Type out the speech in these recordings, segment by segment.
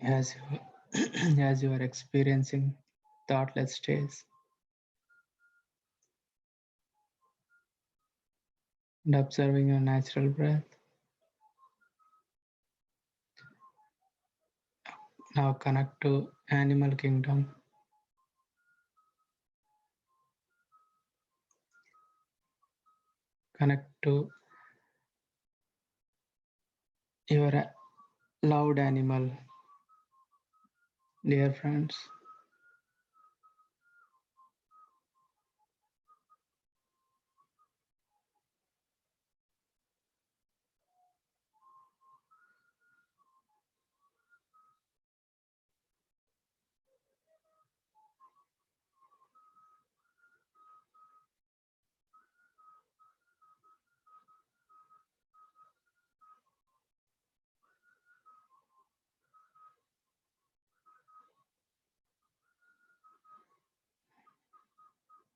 as you as you are experiencing thoughtless states and observing your natural breath. Now connect to animal kingdom. Connect to your loved animal, dear friends.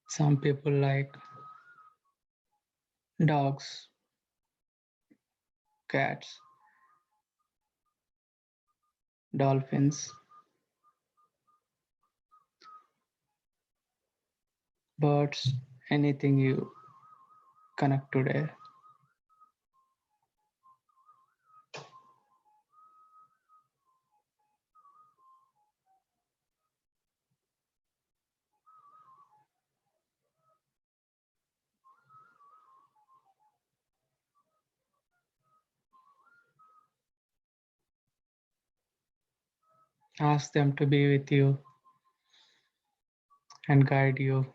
Some people like dogs, cats, dolphins, birds, anything you connect today. Ask them to be with you and guide you.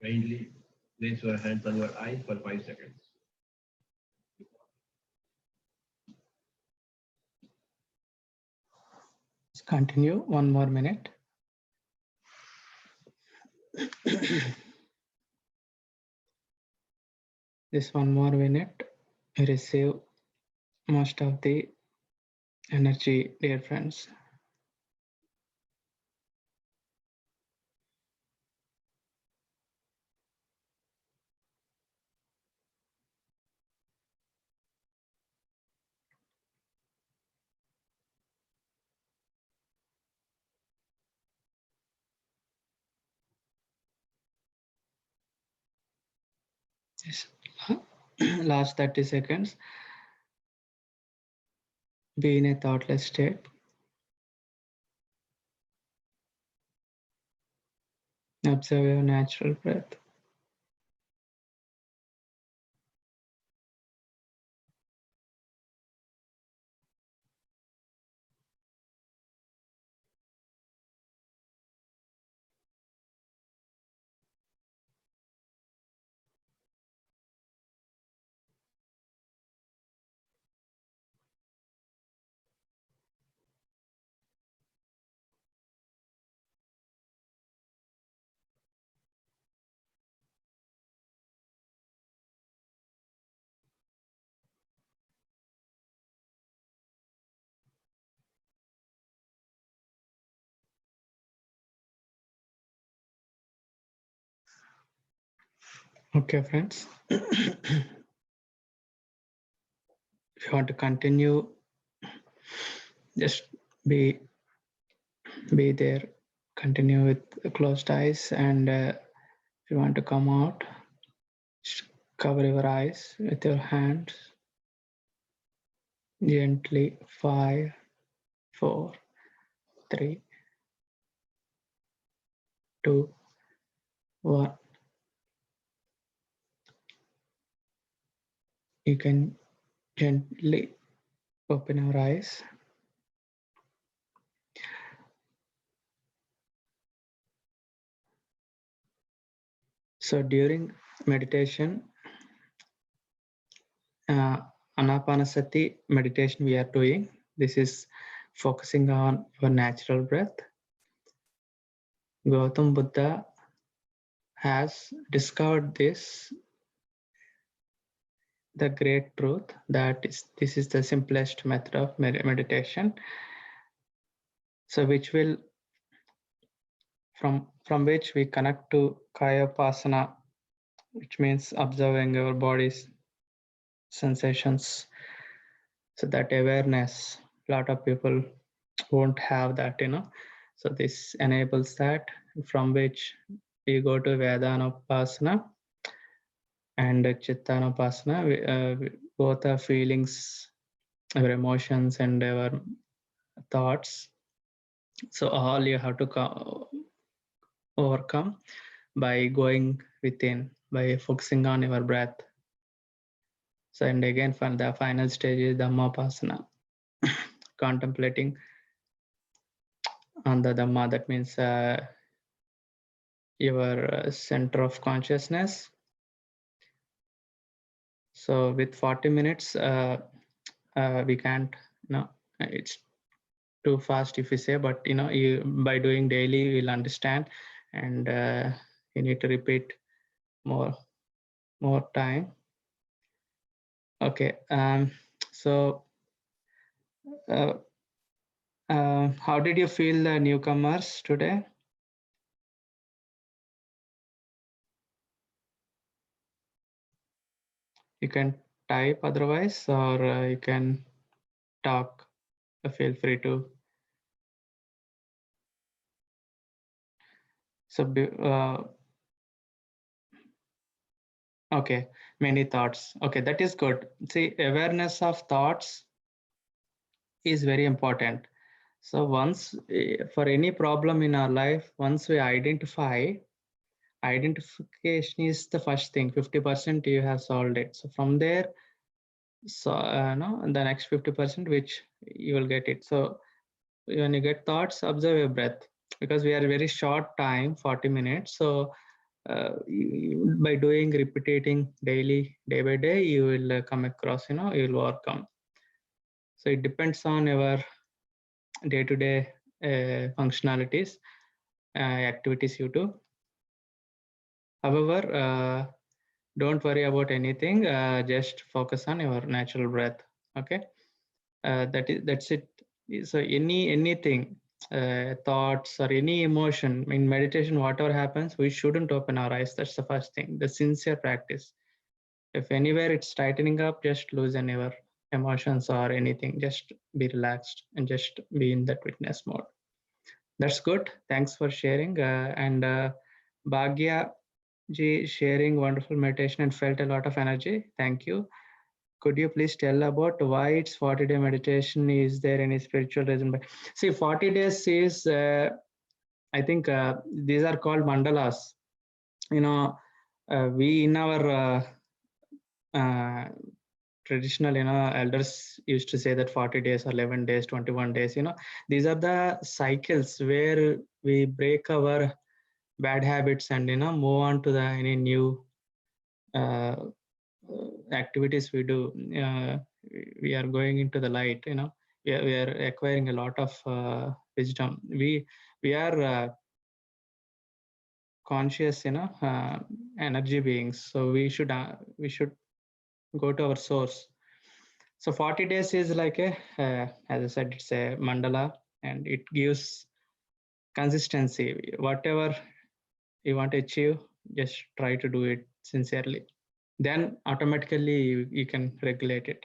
Kindly place your hands on your eyes for 5 seconds. Let's continue 1 more minute. This 1 more minute, you receive most of the energy, dear friends. Yes. Last 30 seconds, be in a thoughtless state. Observe your natural breath. Okay, friends. If you want to continue, just be there. Continue with closed eyes, and if you want to come out, just cover your eyes with your hands gently. 5, 4, 3, 2, 1. You can gently open your eyes. So during meditation, Anapanasati meditation we are doing. This is focusing on your natural breath. Gautam Buddha has discovered this, the great truth that this is the simplest method of meditation. So which will from which we connect to Kayapasana, which means observing our body's sensations. So that awareness, a lot of people won't have that, So this enables that, from which we go to Vedanupasana and Chittanupasana. Both are feelings, our emotions, and our thoughts. So all you have to overcome by going within, by focusing on your breath. So and again, for the final stage is Dhammapasana, contemplating on the Dhamma. That means your center of consciousness. So with 40 minutes, we can't, it's too fast if you say, but you by doing daily you'll understand, and you need to repeat more time. Okay. So how did you feel the newcomers today? You can type otherwise, or you can talk. Feel free to. So okay, many thoughts. Okay, that is good. See, awareness of thoughts is very important. So once for any problem in our life, once we identification is the first thing. 50% you have solved it. So from there, so no, the next 50% which you will get it. So when you get thoughts, observe your breath, because we are very short time, 40 minutes. So by doing repeating daily, day by day, you will come across, you will overcome. So it depends on your day-to-day functionalities, activities you do. However, don't worry about anything. Just focus on your natural breath. Okay, that's it. So anything, thoughts or any emotion in meditation, whatever happens, we shouldn't open our eyes. That's the first thing. The sincere practice. If anywhere it's tightening up, just loosen your emotions or anything. Just be relaxed and just be in that witness mode. That's good. Thanks for sharing. And Bhagya ji sharing wonderful meditation and felt a lot of energy. Thank you. Could you please tell about why it's 40-day meditation? Is there any spiritual reason? See, 40 days is, I think these are called mandalas. We in our traditional, elders used to say that 40 days or 11 days, 21 days, these are the cycles where we break our bad habits and, move on to the any new activities we do. We are going into the light, we are acquiring a lot of wisdom. We are conscious, energy beings. So we should go to our source. So 40 days is like as I said, it's a mandala, and it gives consistency. Whatever you want to achieve, just try to do it sincerely. Then automatically you can regulate it.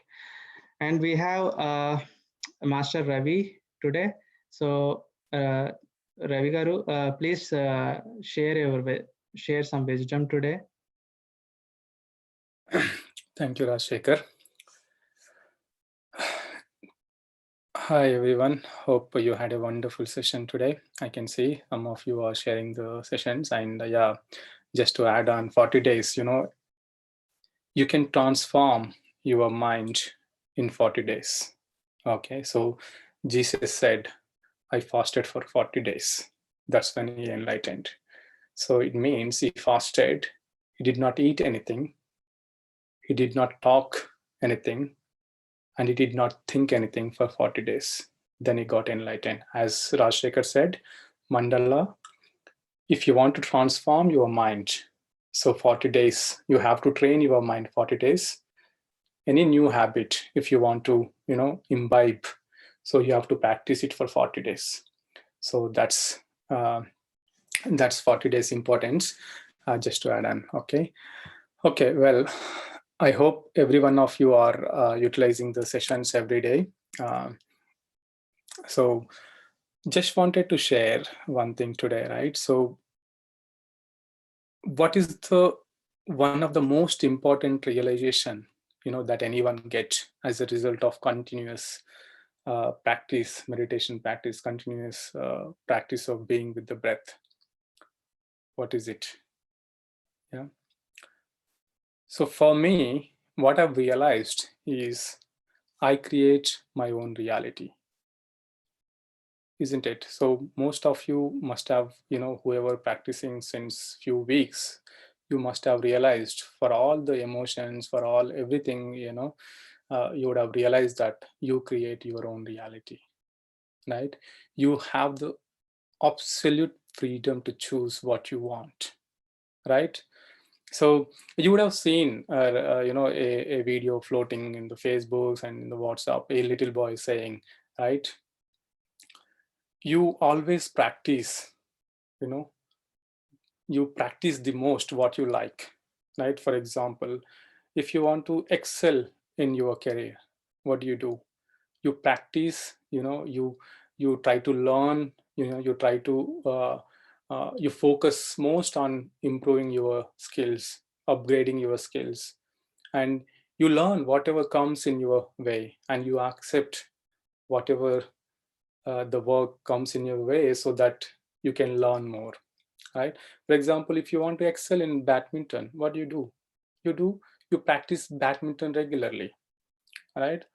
And we have Master Ravi today. So Ravi Garu, please share some wisdom today. Thank you, Rajasekhar. Hi, everyone. Hope you had a wonderful session today. I can see some of you are sharing the sessions. And yeah, just to add on 40 days, you can transform your mind in 40 days. Okay, so Jesus said, I fasted for 40 days. That's when he enlightened. So it means he fasted, he did not eat anything, he did not talk anything, and he did not think anything for 40 days. Then he got enlightened. As Rajasekhar said, Mandala, if you want to transform your mind, so 40 days, you have to train your mind 40 days. Any new habit, if you want to, imbibe, so you have to practice it for 40 days. So that's 40 days importance, just to add on. Okay, well, I hope every one of you are utilizing the sessions every day. So just wanted to share one thing today, right? So what is the one of the most important realization, that anyone gets as a result of continuous practice, meditation practice, continuous practice of being with the breath? What is it? Yeah. So for me, what I've realized is I create my own reality, isn't it? So most of you must have, whoever practicing since few weeks, you must have realized for all the emotions, for all everything, you would have realized that you create your own reality, right? You have the absolute freedom to choose what you want, right? So you would have seen, a video floating in the Facebooks and in the WhatsApp, a little boy saying, right, you always practice, you practice the most what you like, right? For example, if you want to excel in your career, what do? You practice, you try to learn, you try to you focus most on improving your skills, upgrading your skills, and you learn whatever comes in your way, and you accept whatever the work comes in your way, so that you can learn more, right? For example, if you want to excel in badminton, what do? You practice badminton regularly, right?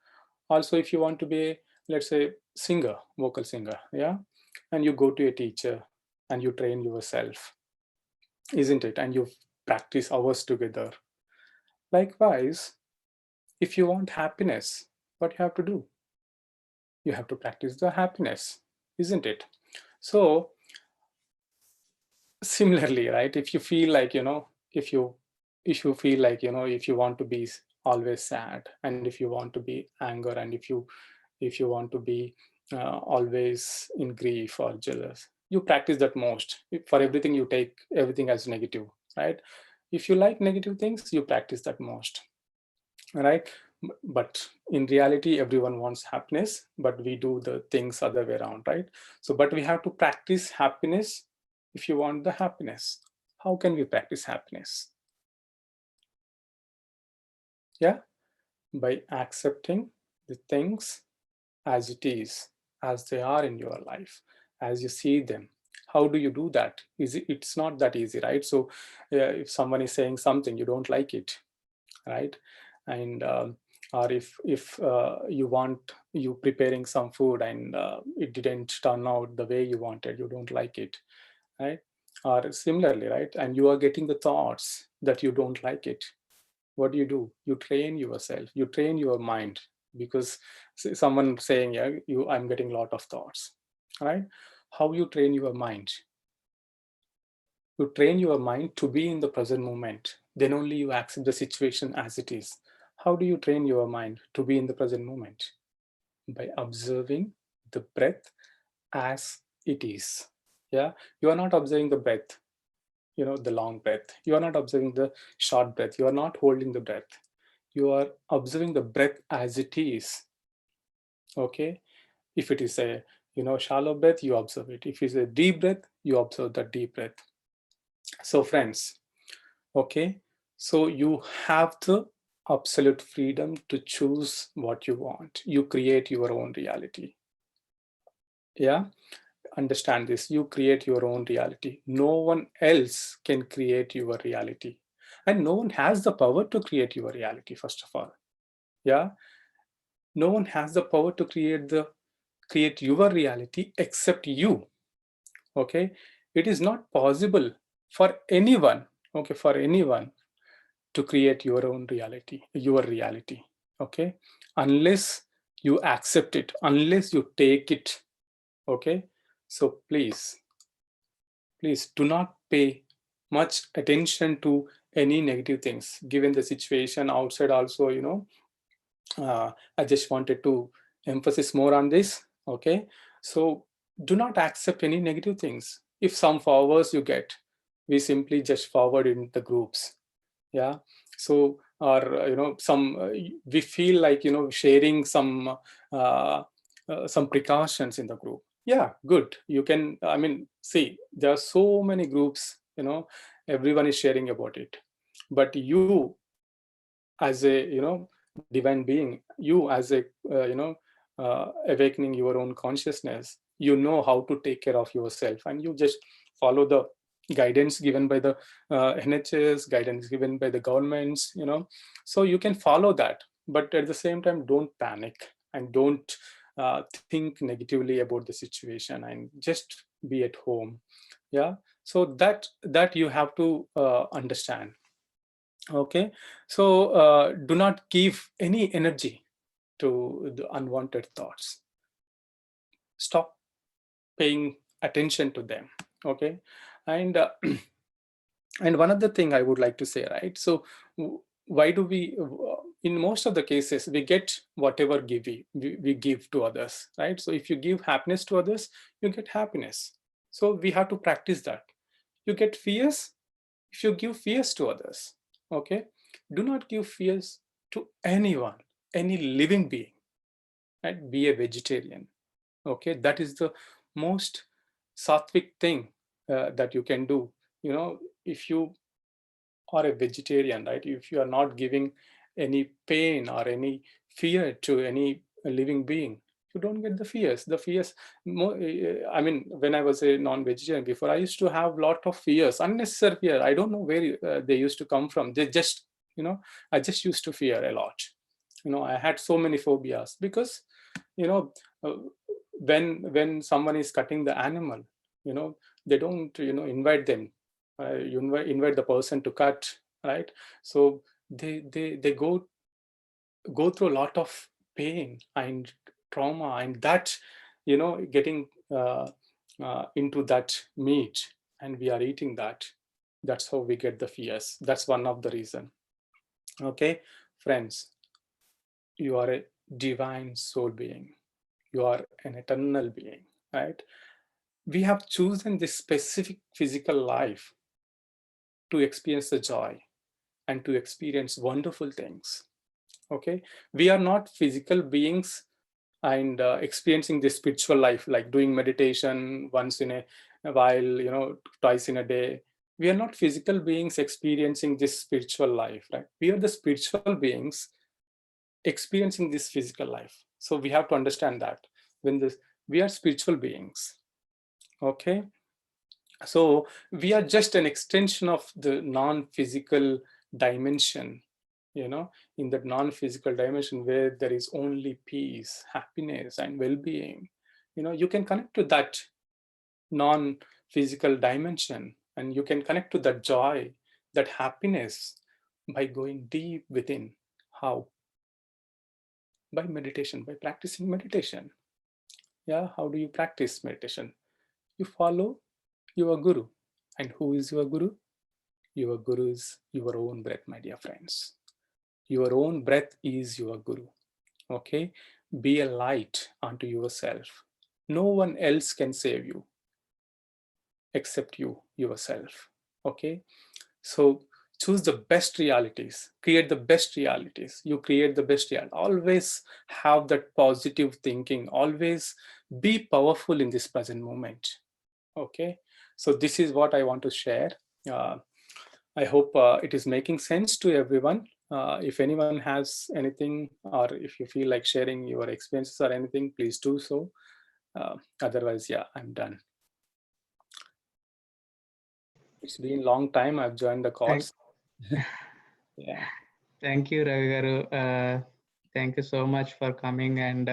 Also, if you want to be, let's say, singer, vocal singer, yeah, and you go to a teacher and you train yourself, isn't it? And you practice hours together. Likewise, if you want happiness, what you have to do? You have to practice the happiness, isn't it? So similarly, right, if you feel like, if you feel like, if you want to be always sad, and if you want to be anger, and if you want to be always in grief or jealous, you practice that most. For everything, you take everything as negative, right? If you like negative things, you practice that most, right? But in reality, everyone wants happiness, but we do the things other way around, right? So but we have to practice happiness if you want the happiness. How can we practice happiness? Yeah, by accepting the things as it is, as they are in your life, as you see them. How do you do that? It's not that easy, right? So if someone is saying something, you don't like it, right? And or if you preparing some food, and it didn't turn out the way you wanted, you don't like it, right? Or similarly, right, and you are getting the thoughts that you don't like it, what do? You train yourself, you train your mind, because someone saying, yeah, I'm getting a lot of thoughts, right? How you train your mind? You train your mind to be in the present moment. Then only you accept the situation as it is. How do you train your mind to be in the present moment? By observing the breath as it is. Yeah, you are not observing the breath. the long breath. You are not observing the short breath. You are not holding the breath. You are observing the breath as it is. Okay. If it is a shallow breath, you observe it. If it's a deep breath, you observe the deep breath. So friends, okay, so you have the absolute freedom to choose what you want. You create your own reality. Yeah, understand this. You create your own reality. No one else can create your reality, and no one has the power to create your reality, first of all. Yeah, no one has the power to create your reality except you. Okay, it is not possible for anyone, okay, for anyone to create your reality. Okay, unless you accept it, unless you take it. Okay, so please do not pay much attention to any negative things. Given the situation outside also, I just wanted to emphasize more on this. Okay, so do not accept any negative things. If some forwards you get, we simply just forward in the groups. Yeah, so or some we feel like sharing some precautions in the group. Yeah, good. You can, I mean, see, there are so many groups, everyone is sharing about it, but you as a divine being, you as a awakening your own consciousness, you know how to take care of yourself, and you just follow the guidance given by the NHS, guidance given by the governments, so you can follow that. But at the same time, don't panic, and don't think negatively about the situation, and just be at home. Yeah, so that you have to understand. Okay, so do not give any energy to the unwanted thoughts. Stop paying attention to them. Okay, and and one other thing I would like to say, right? So why do we in most of the cases we get whatever we give to others, right? So if you give happiness to others, you get happiness. So we have to practice that. You get fears if you give fears to others. Okay, do not give fears to anyone, any living being, right? Be a vegetarian. Okay, that is the most sattvic thing that you can do. If you are a vegetarian, right, if you are not giving any pain or any fear to any living being, you don't get the fears. I mean, when I was a non-vegetarian before, I used to have a lot of fears, unnecessary fear. I don't know where they used to come from. They just, I just used to fear a lot. I had so many phobias because, you know uh, when someone is cutting the animal, they don't invite them. You invite the person to cut, right? So they go through a lot of pain and trauma, and that getting into that meat, and we are eating that. That's how we get the fears. That's one of the reason. Okay, friends, you are a divine soul being. You are an eternal being, right? We have chosen this specific physical life to experience the joy and to experience wonderful things. Okay, we are not physical beings and experiencing this spiritual life like doing meditation once in a while, twice in a day. We are not physical beings experiencing this spiritual life, right? We are the spiritual beings experiencing this physical life. So we have to understand that when this we are spiritual beings. Okay, so we are just an extension of the non-physical dimension, in that non-physical dimension where there is only peace, happiness, and well-being. You can connect to that non-physical dimension, and you can connect to that joy, that happiness, by going deep within. How? By meditation, by practicing meditation. Yeah, how do you practice meditation? You follow your guru. And who is your guru? Your guru is your own breath, my dear friends. Your own breath is your guru. Okay, be a light unto yourself. No one else can save you except you yourself. Okay, so choose the best realities, create the best realities. You create the best reality. Always have that positive thinking. Always be powerful in this present moment. Okay, so this is what I want to share. I hope it is making sense to everyone. If anyone has anything, or if you feel like sharing your experiences or anything, please do so. Otherwise, yeah, I'm done. It's been a long time I've joined the calls. Yeah. Thank you, Ravi Garu. Thank you so much for coming and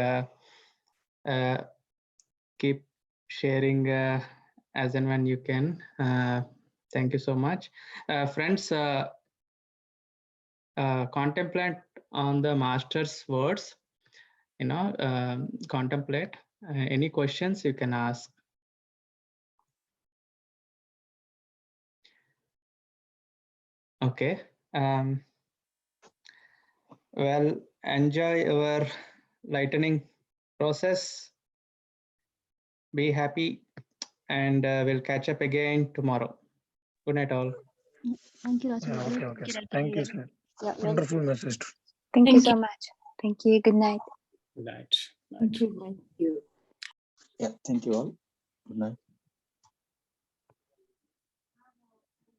keep sharing as and when you can. Thank you so much. Friends, contemplate on the master's words, contemplate. Any questions you can ask. Okay. Well, enjoy your lightening process. Be happy, and we'll catch up again tomorrow. Good night, all. Thank you, Rajasekhar. Okay, sir. Thank you, sir. Yeah, Wonderful message. Thank you so much. Thank you. Good night. Good night. Thank you. Yeah, thank you all. Good night.